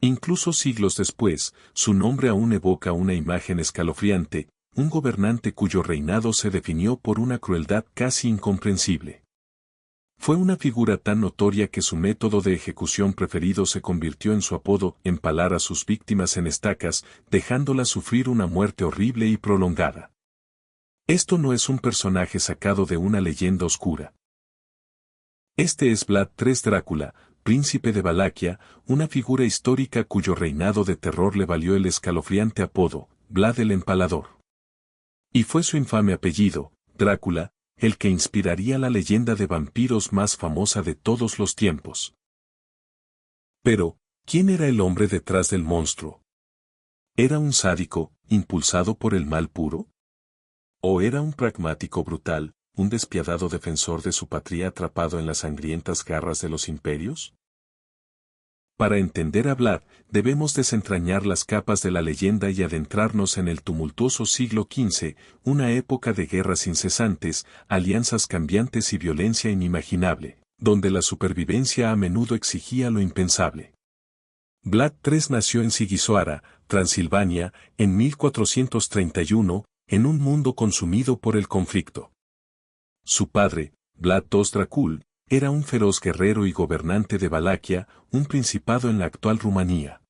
Incluso siglos después, su nombre aún evoca una imagen escalofriante, un gobernante cuyo reinado se definió por una crueldad casi incomprensible. Fue una figura tan notoria que su método de ejecución preferido se convirtió en su apodo: empalar a sus víctimas en estacas, dejándolas sufrir una muerte horrible y prolongada. Esto no es un personaje sacado de una leyenda oscura. Este es Vlad III Drácula, príncipe de Valaquia, una figura histórica cuyo reinado de terror le valió el escalofriante apodo, Vlad el Empalador. Y fue su infame apellido, Drácula, el que inspiraría la leyenda de vampiros más famosa de todos los tiempos. Pero, ¿quién era el hombre detrás del monstruo? ¿Era un sádico, impulsado por el mal puro? ¿O era un pragmático brutal, un despiadado defensor de su patria atrapado en las sangrientas garras de los imperios? Para entender a Vlad, debemos desentrañar las capas de la leyenda y adentrarnos en el tumultuoso siglo XV, una época de guerras incesantes, alianzas cambiantes y violencia inimaginable, donde la supervivencia a menudo exigía lo impensable. Vlad III nació en Sighisoara, Transilvania, en 1431, en un mundo consumido por el conflicto. Su padre, Vlad II Dracul, era un feroz guerrero y gobernante de Valaquia, un principado en la actual Rumanía.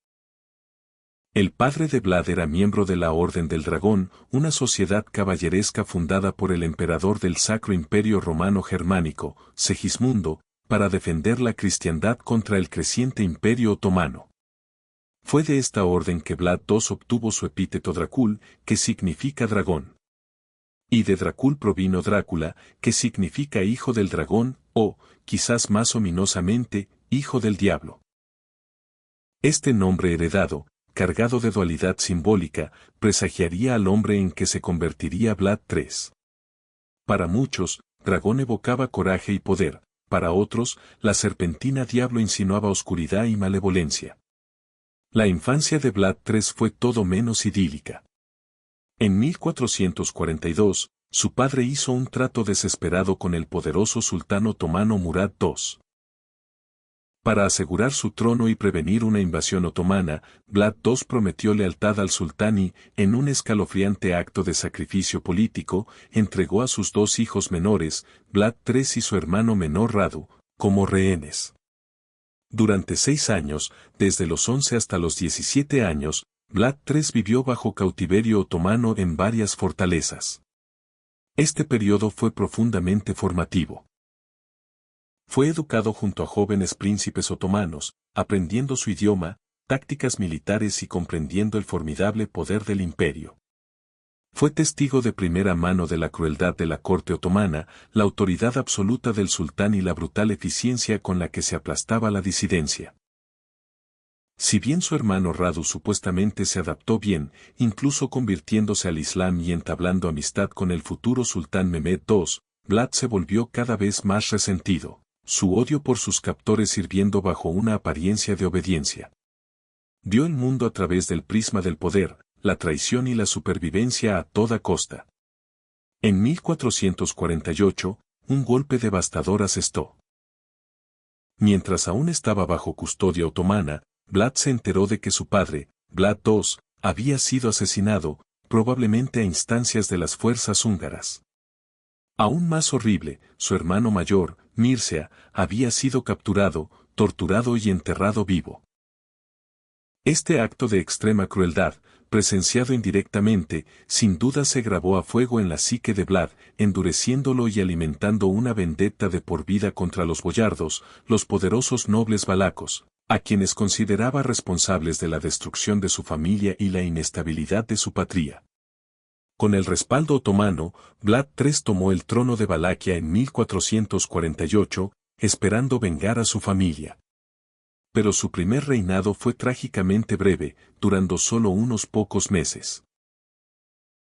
El padre de Vlad era miembro de la Orden del Dragón, una sociedad caballeresca fundada por el emperador del Sacro Imperio Romano Germánico, Segismundo, para defender la cristiandad contra el creciente Imperio Otomano. Fue de esta orden que Vlad II obtuvo su epíteto Dracul, que significa dragón. Y de Dracul provino Drácula, que significa hijo del dragón, o, quizás más ominosamente, hijo del diablo. Este nombre heredado, cargado de dualidad simbólica, presagiaría al hombre en que se convertiría Vlad III. Para muchos, dragón evocaba coraje y poder, para otros, la serpentina diablo insinuaba oscuridad y malevolencia. La infancia de Vlad III fue todo menos idílica. En 1442, su padre hizo un trato desesperado con el poderoso sultán otomano Murad II. Para asegurar su trono y prevenir una invasión otomana, Vlad II prometió lealtad al sultán y, en un escalofriante acto de sacrificio político, entregó a sus dos hijos menores, Vlad III y su hermano menor Radu, como rehenes. Durante 6 años, desde los 11 hasta los 17 años, Vlad III vivió bajo cautiverio otomano en varias fortalezas. Este periodo fue profundamente formativo. Fue educado junto a jóvenes príncipes otomanos, aprendiendo su idioma, tácticas militares y comprendiendo el formidable poder del imperio. Fue testigo de primera mano de la crueldad de la corte otomana, la autoridad absoluta del sultán y la brutal eficiencia con la que se aplastaba la disidencia. Si bien su hermano Radu supuestamente se adaptó bien, incluso convirtiéndose al Islam y entablando amistad con el futuro sultán Mehmed II, Vlad se volvió cada vez más resentido, su odio por sus captores sirviendo bajo una apariencia de obediencia. Vio el mundo a través del prisma del poder, la traición y la supervivencia a toda costa. En 1448, un golpe devastador asestó. Mientras aún estaba bajo custodia otomana, Vlad se enteró de que su padre, Vlad II, había sido asesinado, probablemente a instancias de las fuerzas húngaras. Aún más horrible, su hermano mayor, Mircea, había sido capturado, torturado y enterrado vivo. Este acto de extrema crueldad, presenciado indirectamente, sin duda se grabó a fuego en la psique de Vlad, endureciéndolo y alimentando una vendetta de por vida contra los boyardos, los poderosos nobles valacos, a quienes consideraba responsables de la destrucción de su familia y la inestabilidad de su patria. Con el respaldo otomano, Vlad III tomó el trono de Valaquia en 1448, esperando vengar a su familia. Pero su primer reinado fue trágicamente breve, durando solo unos pocos meses.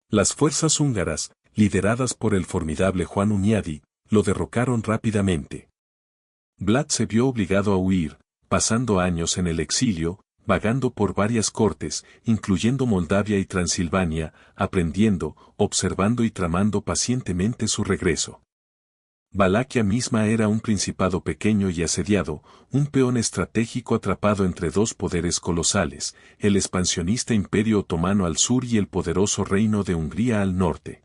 Las fuerzas húngaras, lideradas por el formidable Juan Hunyadi, lo derrocaron rápidamente. Vlad se vio obligado a huir, pasando años en el exilio, vagando por varias cortes, incluyendo Moldavia y Transilvania, aprendiendo, observando y tramando pacientemente su regreso. Valaquia misma era un principado pequeño y asediado, un peón estratégico atrapado entre dos poderes colosales, el expansionista Imperio Otomano al sur y el poderoso Reino de Hungría al norte.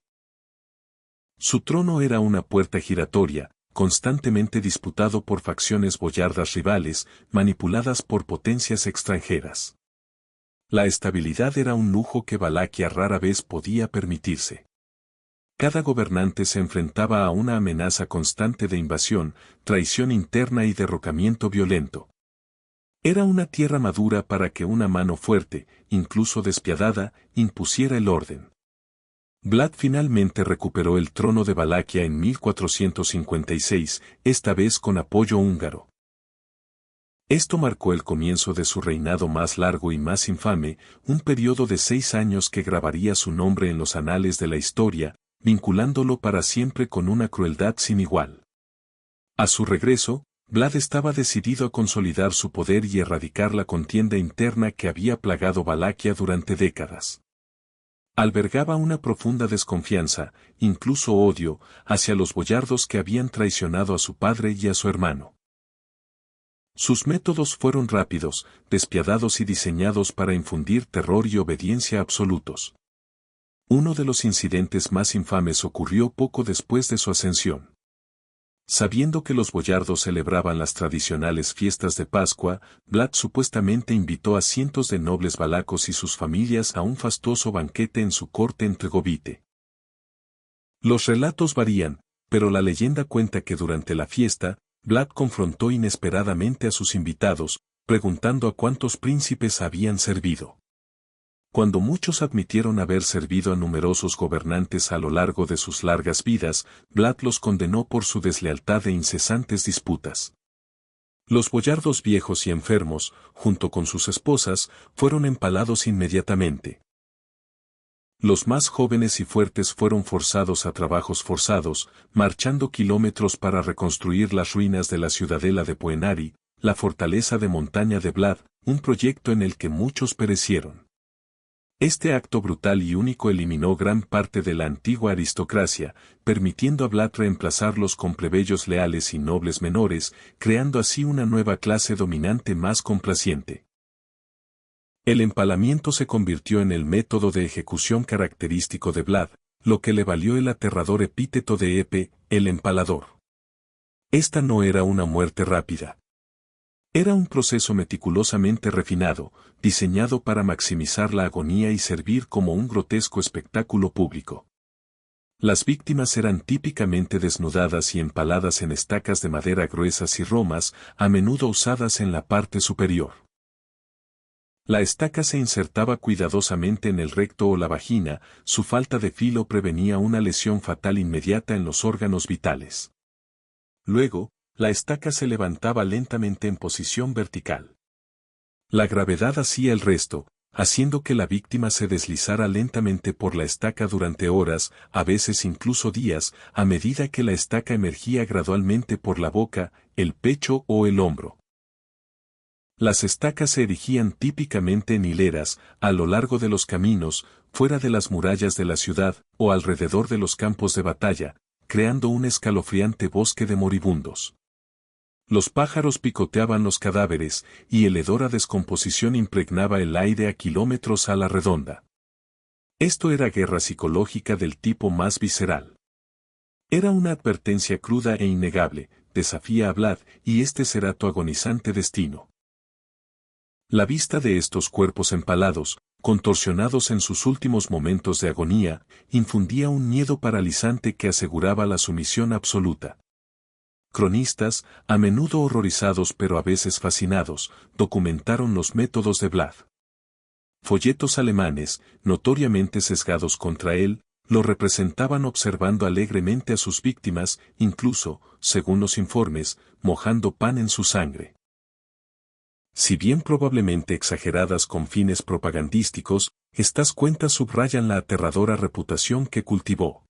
Su trono era una puerta giratoria, constantemente disputado por facciones boyardas rivales, manipuladas por potencias extranjeras. La estabilidad era un lujo que Valaquia rara vez podía permitirse. Cada gobernante se enfrentaba a una amenaza constante de invasión, traición interna y derrocamiento violento. Era una tierra madura para que una mano fuerte, incluso despiadada, impusiera el orden. Vlad finalmente recuperó el trono de Valaquia en 1456, esta vez con apoyo húngaro. Esto marcó el comienzo de su reinado más largo y más infame, un periodo de 6 años que grabaría su nombre en los anales de la historia, vinculándolo para siempre con una crueldad sin igual. A su regreso, Vlad estaba decidido a consolidar su poder y erradicar la contienda interna que había plagado Valaquia durante décadas. Albergaba una profunda desconfianza, incluso odio, hacia los boyardos que habían traicionado a su padre y a su hermano. Sus métodos fueron rápidos, despiadados y diseñados para infundir terror y obediencia absolutos. Uno de los incidentes más infames ocurrió poco después de su ascensión. Sabiendo que los boyardos celebraban las tradicionales fiestas de Pascua, Vlad supuestamente invitó a cientos de nobles valacos y sus familias a un fastuoso banquete en su corte en Trgovite. Los relatos varían, pero la leyenda cuenta que durante la fiesta, Vlad confrontó inesperadamente a sus invitados, preguntando a cuántos príncipes habían servido. Cuando muchos admitieron haber servido a numerosos gobernantes a lo largo de sus largas vidas, Vlad los condenó por su deslealtad e incesantes disputas. Los boyardos viejos y enfermos, junto con sus esposas, fueron empalados inmediatamente. Los más jóvenes y fuertes fueron forzados a trabajos forzados, marchando kilómetros para reconstruir las ruinas de la ciudadela de Poenari, la fortaleza de montaña de Vlad, un proyecto en el que muchos perecieron. Este acto brutal y único eliminó gran parte de la antigua aristocracia, permitiendo a Vlad reemplazarlos con plebeyos leales y nobles menores, creando así una nueva clase dominante más complaciente. El empalamiento se convirtió en el método de ejecución característico de Vlad, lo que le valió el aterrador epíteto de Epe, el empalador. Esta no era una muerte rápida. Era un proceso meticulosamente refinado, diseñado para maximizar la agonía y servir como un grotesco espectáculo público. Las víctimas eran típicamente desnudadas y empaladas en estacas de madera gruesas y romas, a menudo usadas en la parte superior. La estaca se insertaba cuidadosamente en el recto o la vagina, su falta de filo prevenía una lesión fatal inmediata en los órganos vitales. Luego, la estaca se levantaba lentamente en posición vertical. La gravedad hacía el resto, haciendo que la víctima se deslizara lentamente por la estaca durante horas, a veces incluso días, a medida que la estaca emergía gradualmente por la boca, el pecho o el hombro. Las estacas se erigían típicamente en hileras, a lo largo de los caminos, fuera de las murallas de la ciudad, o alrededor de los campos de batalla, creando un escalofriante bosque de moribundos. Los pájaros picoteaban los cadáveres, y el hedor a descomposición impregnaba el aire a kilómetros a la redonda. Esto era guerra psicológica del tipo más visceral. Era una advertencia cruda e innegable, desafía a Vlad, y este será tu agonizante destino. La vista de estos cuerpos empalados, contorsionados en sus últimos momentos de agonía, infundía un miedo paralizante que aseguraba la sumisión absoluta. Cronistas, a menudo horrorizados pero a veces fascinados, documentaron los métodos de Vlad. Folletos alemanes, notoriamente sesgados contra él, lo representaban observando alegremente a sus víctimas, incluso, según los informes, mojando pan en su sangre. Si bien probablemente exageradas con fines propagandísticos, estas cuentas subrayan la aterradora reputación que cultivó.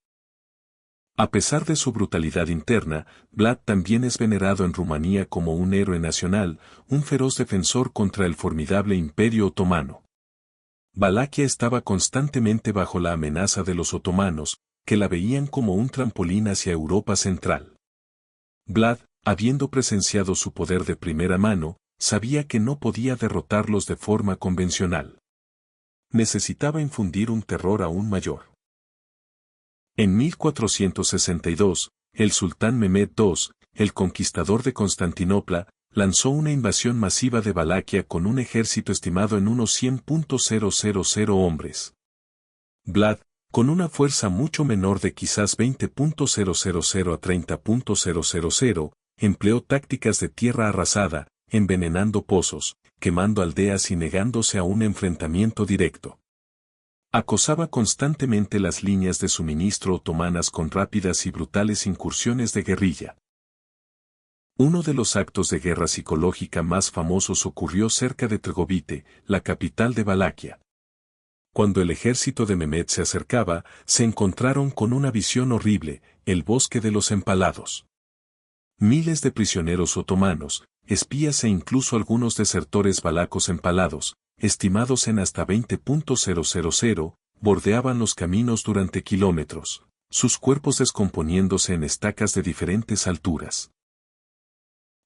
A pesar de su brutalidad interna, Vlad también es venerado en Rumanía como un héroe nacional, un feroz defensor contra el formidable Imperio Otomano. Valaquia estaba constantemente bajo la amenaza de los otomanos, que la veían como un trampolín hacia Europa central. Vlad, habiendo presenciado su poder de primera mano, sabía que no podía derrotarlos de forma convencional. Necesitaba infundir un terror aún mayor. En 1462, el sultán Mehmed II, el conquistador de Constantinopla, lanzó una invasión masiva de Valaquia con un ejército estimado en unos 100.000 hombres. Vlad, con una fuerza mucho menor de quizás 20.000 a 30.000, empleó tácticas de tierra arrasada, envenenando pozos, quemando aldeas y negándose a un enfrentamiento directo. Acosaba constantemente las líneas de suministro otomanas con rápidas y brutales incursiones de guerrilla. Uno de los actos de guerra psicológica más famosos ocurrió cerca de Trgovite, la capital de Valaquia. Cuando el ejército de Mehmed se acercaba, se encontraron con una visión horrible, el bosque de los empalados. Miles de prisioneros otomanos, espías e incluso algunos desertores valacos empalados, estimados en hasta 20.000, bordeaban los caminos durante kilómetros, sus cuerpos descomponiéndose en estacas de diferentes alturas.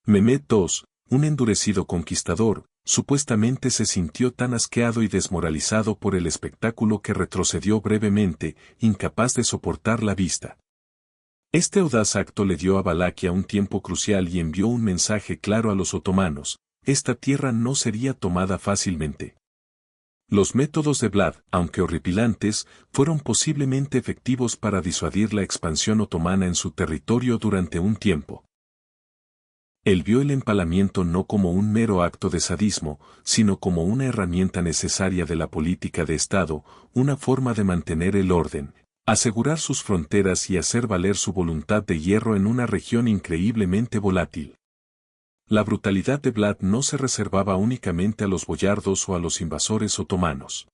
Mehmed II, un endurecido conquistador, supuestamente se sintió tan asqueado y desmoralizado por el espectáculo que retrocedió brevemente, incapaz de soportar la vista. Este audaz acto le dio a Valaquia un tiempo crucial y envió un mensaje claro a los otomanos: esta tierra no sería tomada fácilmente. Los métodos de Vlad, aunque horripilantes, fueron posiblemente efectivos para disuadir la expansión otomana en su territorio durante un tiempo. Él vio el empalamiento no como un mero acto de sadismo, sino como una herramienta necesaria de la política de Estado, una forma de mantener el orden, asegurar sus fronteras y hacer valer su voluntad de hierro en una región increíblemente volátil. La brutalidad de Vlad no se reservaba únicamente a los boyardos o a los invasores otomanos.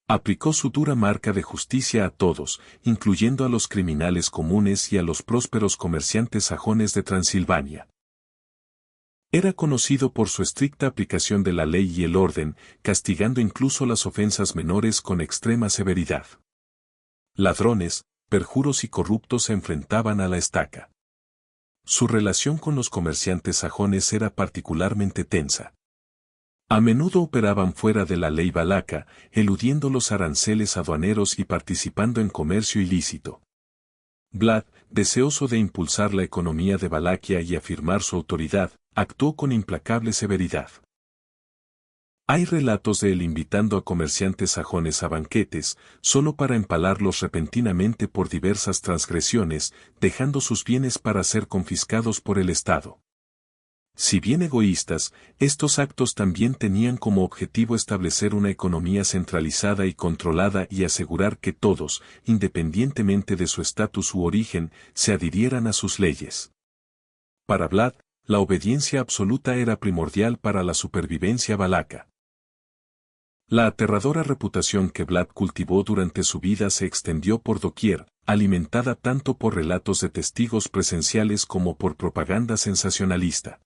Aplicó su dura marca de justicia a todos, incluyendo a los criminales comunes y a los prósperos comerciantes sajones de Transilvania. Era conocido por su estricta aplicación de la ley y el orden, castigando incluso las ofensas menores con extrema severidad. Ladrones, perjuros y corruptos se enfrentaban a la estaca. Su relación con los comerciantes sajones era particularmente tensa. A menudo operaban fuera de la ley valaca, eludiendo los aranceles aduaneros y participando en comercio ilícito. Vlad, deseoso de impulsar la economía de Valaquia y afirmar su autoridad, actuó con implacable severidad. Hay relatos de él invitando a comerciantes sajones a banquetes, solo para empalarlos repentinamente por diversas transgresiones, dejando sus bienes para ser confiscados por el Estado. Si bien egoístas, estos actos también tenían como objetivo establecer una economía centralizada y controlada y asegurar que todos, independientemente de su estatus u origen, se adhirieran a sus leyes. Para Vlad, la obediencia absoluta era primordial para la supervivencia valaca. La aterradora reputación que Vlad cultivó durante su vida se extendió por doquier, alimentada tanto por relatos de testigos presenciales como por propaganda sensacionalista.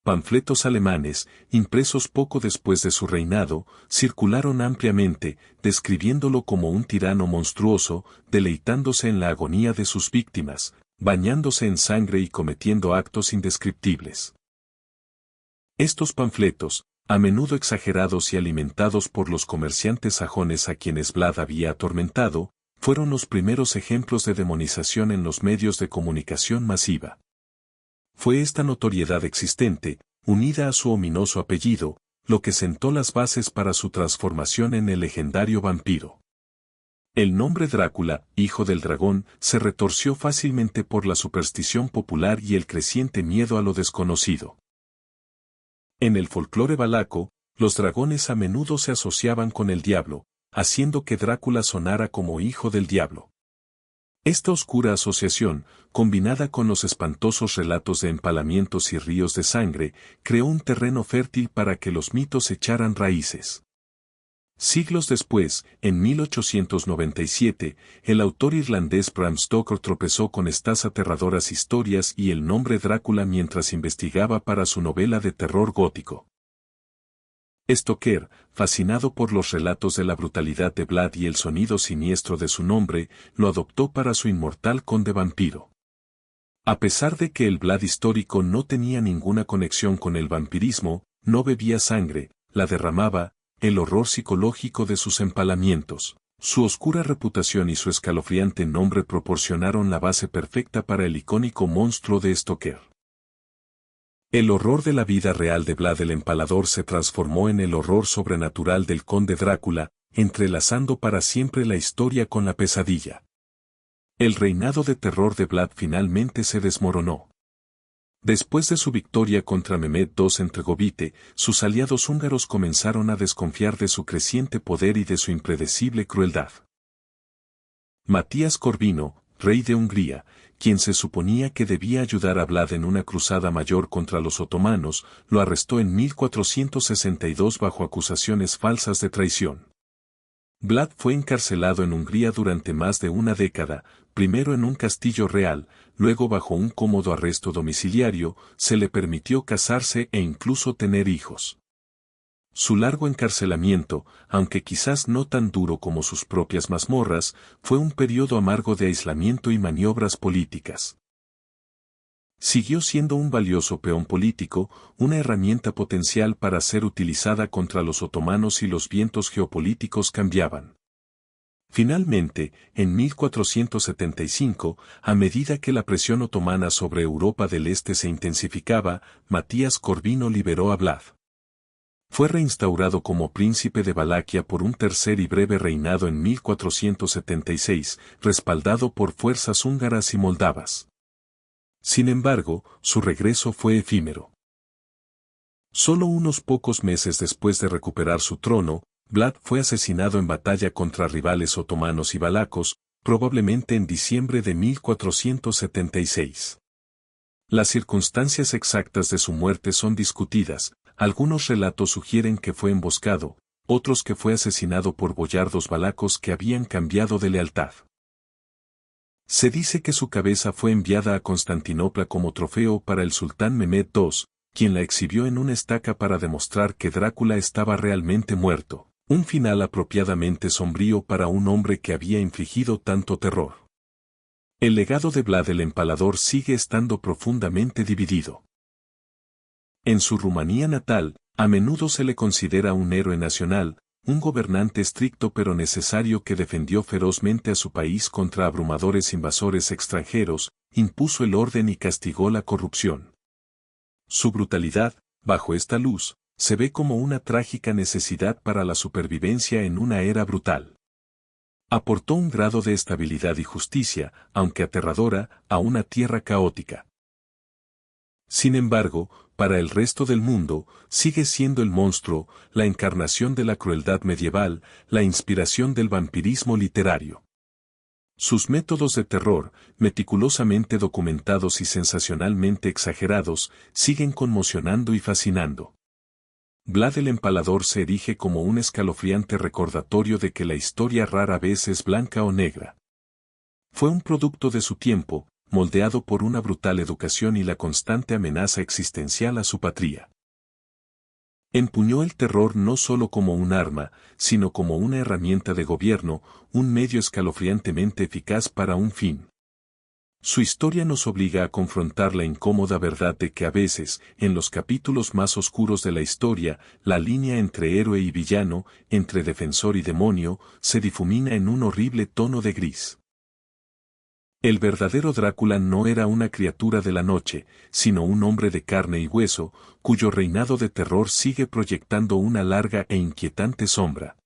Panfletos alemanes, impresos poco después de su reinado, circularon ampliamente, describiéndolo como un tirano monstruoso, deleitándose en la agonía de sus víctimas, bañándose en sangre y cometiendo actos indescriptibles. Estos panfletos, a menudo exagerados y alimentados por los comerciantes sajones a quienes Vlad había atormentado, fueron los primeros ejemplos de demonización en los medios de comunicación masiva. Fue esta notoriedad existente, unida a su ominoso apellido, lo que sentó las bases para su transformación en el legendario vampiro. El nombre Drácula, hijo del dragón, se retorció fácilmente por la superstición popular y el creciente miedo a lo desconocido. En el folclore valaco, los dragones a menudo se asociaban con el diablo, haciendo que Drácula sonara como hijo del diablo. Esta oscura asociación, combinada con los espantosos relatos de empalamientos y ríos de sangre, creó un terreno fértil para que los mitos echaran raíces. Siglos después, en 1897, el autor irlandés Bram Stoker tropezó con estas aterradoras historias y el nombre Drácula mientras investigaba para su novela de terror gótico. Stoker, fascinado por los relatos de la brutalidad de Vlad y el sonido siniestro de su nombre, lo adoptó para su inmortal conde vampiro. A pesar de que el Vlad histórico no tenía ninguna conexión con el vampirismo, no bebía sangre, la derramaba, el horror psicológico de sus empalamientos, su oscura reputación y su escalofriante nombre proporcionaron la base perfecta para el icónico monstruo de Stoker. El horror de la vida real de Vlad el Empalador se transformó en el horror sobrenatural del conde Drácula, entrelazando para siempre la historia con la pesadilla. El reinado de terror de Vlad finalmente se desmoronó. Después de su victoria contra Mehmed II en Tregovite, sus aliados húngaros comenzaron a desconfiar de su creciente poder y de su impredecible crueldad. Matías Corvino, rey de Hungría, quien se suponía que debía ayudar a Vlad en una cruzada mayor contra los otomanos, lo arrestó en 1462 bajo acusaciones falsas de traición. Vlad fue encarcelado en Hungría durante más de una década, primero en un castillo real, luego bajo un cómodo arresto domiciliario, se le permitió casarse e incluso tener hijos. Su largo encarcelamiento, aunque quizás no tan duro como sus propias mazmorras, fue un periodo amargo de aislamiento y maniobras políticas. Siguió siendo un valioso peón político, una herramienta potencial para ser utilizada contra los otomanos y los vientos geopolíticos cambiaban. Finalmente, en 1475, a medida que la presión otomana sobre Europa del Este se intensificaba, Matías Corvino liberó a Vlad. Fue reinstaurado como príncipe de Valaquia por un tercer y breve reinado en 1476, respaldado por fuerzas húngaras y moldavas. Sin embargo, su regreso fue efímero. Solo unos pocos meses después de recuperar su trono, Vlad fue asesinado en batalla contra rivales otomanos y valacos, probablemente en diciembre de 1476. Las circunstancias exactas de su muerte son discutidas, algunos relatos sugieren que fue emboscado, otros que fue asesinado por boyardos valacos que habían cambiado de lealtad. Se dice que su cabeza fue enviada a Constantinopla como trofeo para el sultán Mehmed II, quien la exhibió en una estaca para demostrar que Drácula estaba realmente muerto, un final apropiadamente sombrío para un hombre que había infligido tanto terror. El legado de Vlad el Empalador sigue estando profundamente dividido. En su Rumanía natal, a menudo se le considera un héroe nacional, un gobernante estricto pero necesario que defendió ferozmente a su país contra abrumadores invasores extranjeros, impuso el orden y castigó la corrupción. Su brutalidad, bajo esta luz, se ve como una trágica necesidad para la supervivencia en una era brutal. Aportó un grado de estabilidad y justicia, aunque aterradora, a una tierra caótica. Sin embargo, para el resto del mundo, sigue siendo el monstruo, la encarnación de la crueldad medieval, la inspiración del vampirismo literario. Sus métodos de terror, meticulosamente documentados y sensacionalmente exagerados, siguen conmocionando y fascinando. Vlad el Empalador se erige como un escalofriante recordatorio de que la historia rara vez es blanca o negra. Fue un producto de su tiempo, moldeado por una brutal educación y la constante amenaza existencial a su patria. Empuñó el terror no solo como un arma, sino como una herramienta de gobierno, un medio escalofriantemente eficaz para un fin. Su historia nos obliga a confrontar la incómoda verdad de que a veces, en los capítulos más oscuros de la historia, la línea entre héroe y villano, entre defensor y demonio, se difumina en un horrible tono de gris. El verdadero Drácula no era una criatura de la noche, sino un hombre de carne y hueso, cuyo reinado de terror sigue proyectando una larga e inquietante sombra.